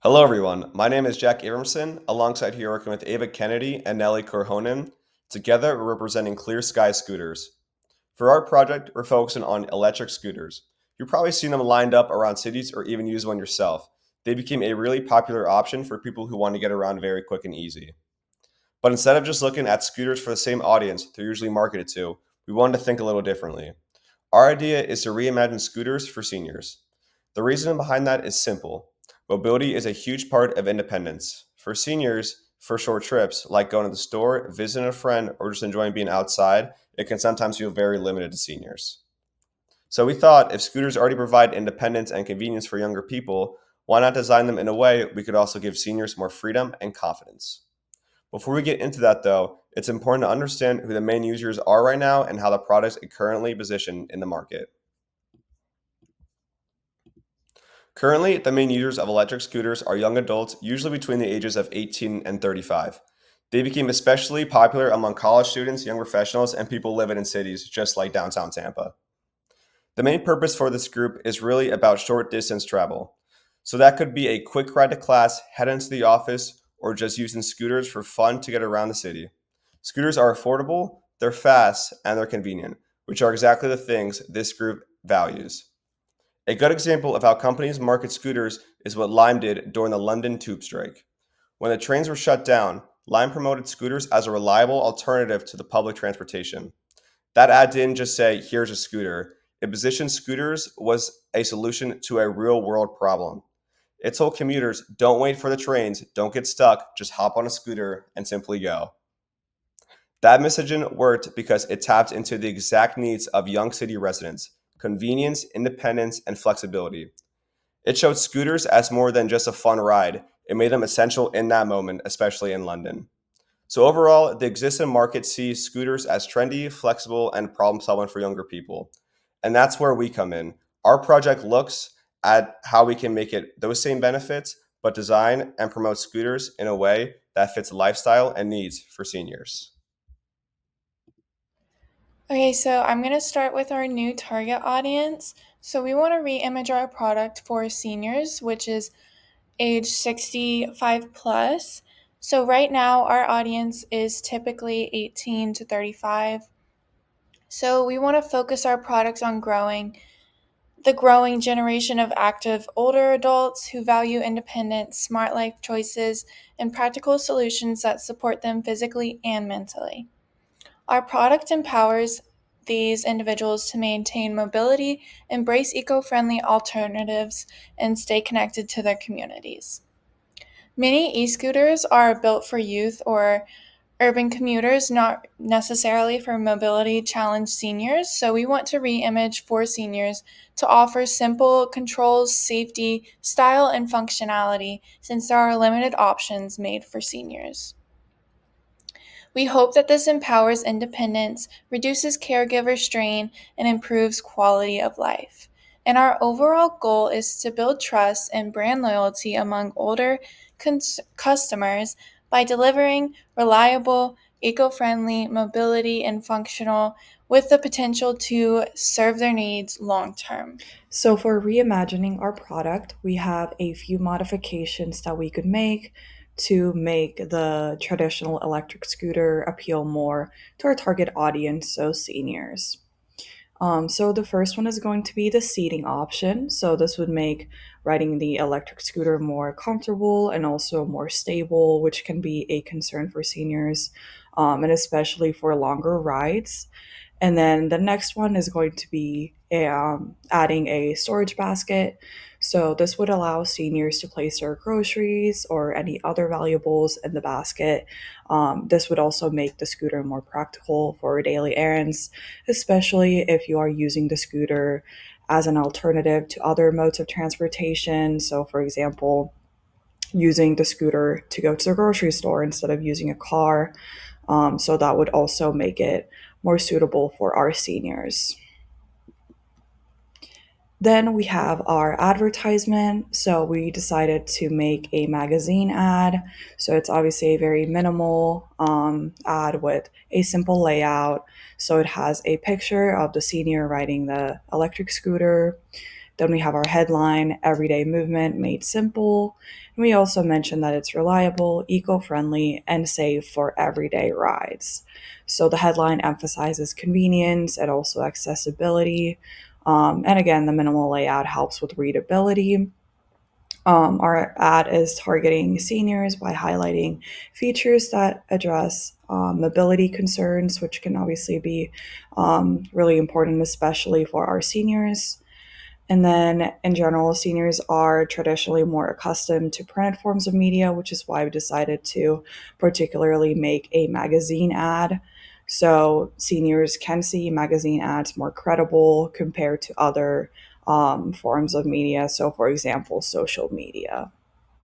Hello, everyone. My name is Jack Abramson, alongside here working with Ava Kennedy and Nelly Korhonen. Together, we're representing Clear Sky Scooters. For our project, we're focusing on electric scooters. You've probably seen them lined up around cities or even use one yourself. They became a really popular option for people who want to get around very quick and easy. But instead of just looking at scooters for the same audience they're usually marketed to, we wanted to think a little differently. Our idea is to reimagine scooters for seniors. The reason behind that is simple. Mobility is a huge part of independence. For seniors, for short trips, like going to the store, visiting a friend, or just enjoying being outside, it can sometimes feel very limited to seniors. So we thought if scooters already provide independence and convenience for younger people, why not design them in a way we could also give seniors more freedom and confidence? Before we get into that, though, it's important to understand who the main users are right now and how the product is currently positioned in the market. Currently, the main users of electric scooters are young adults, usually between the ages of 18 and 35. They became especially popular among college students, young professionals, and people living in cities just like downtown Tampa. The main purpose for this group is really about short distance travel. So that could be a quick ride to class, head into the office, or just using scooters for fun to get around the city. Scooters are affordable, they're fast, and they're convenient, which are exactly the things this group values. A good example of how companies market scooters is what Lime did during the London tube strike. When the trains were shut down, Lime promoted scooters as a reliable alternative to the public transportation. That ad didn't just say, here's a scooter. It positioned scooters was a solution to a real world problem. It told commuters, don't wait for the trains, don't get stuck, just hop on a scooter and simply go. That messaging worked because it tapped into the exact needs of young city residents: convenience, independence, and flexibility. It showed scooters as more than just a fun ride, it made them essential in that moment, especially in London. So, overall, the existing market sees scooters as trendy, flexible, and problem solving for younger people. And that's where we come in. Our project looks at how we can make it those same benefits, but design and promote scooters in a way that fits lifestyle and needs for seniors. Okay, so I'm going to start with our new target audience. So we want to re-image our product for seniors, which is age 65 plus. So right now our audience is typically 18 to 35. So we want to focus our products on growing the growing generation of active older adults who value independence, smart life choices, and practical solutions that support them physically and mentally. Our product empowers these individuals to maintain mobility, embrace eco friendly alternatives, and stay connected to their communities. Many e scooters are built for youth or urban commuters, not necessarily for mobility challenged seniors. So, we want to re image for seniors to offer simple controls, safety, style, and functionality since there are limited options made for seniors. We hope that this empowers independence, reduces caregiver strain, and improves quality of life. And our overall goal is to build trust and brand loyalty among older customers by delivering reliable, eco friendly mobility and functional with the potential to serve their needs long term. So, for reimagining our product, we have a few modifications that we could make to make the traditional electric scooter appeal more to our target audience, so seniors. So, the first one is going to be the seating option. So, this would make riding the electric scooter more comfortable and also more stable, which can be a concern for seniors, and especially for longer rides. And then the next one is going to be adding a storage basket. So this would allow seniors to place their groceries or any other valuables in the basket. This would also make the scooter more practical for daily errands, especially if you are using the scooter as an alternative to other modes of transportation. So, for example, using the scooter to go to the grocery store instead of using a car. So that would also make it more suitable for our seniors. Then we have our advertisement. So we decided to make a magazine ad. So it's obviously a very minimal ad with a simple layout. So it has a picture of the senior riding the electric scooter. Then we have our headline, Everyday Movement Made Simple. And we also mentioned that it's reliable, eco-friendly, and safe for everyday rides. So the headline emphasizes convenience and also accessibility. And again, the minimal layout helps with readability. Our ad is targeting seniors by highlighting features that address mobility concerns, which can obviously be really important, especially for our seniors. And then, in general, seniors are traditionally more accustomed to printed forms of media, which is why we decided to particularly make a magazine ad. So, seniors can see magazine ads more credible compared to other forms of media. So, for example, social media.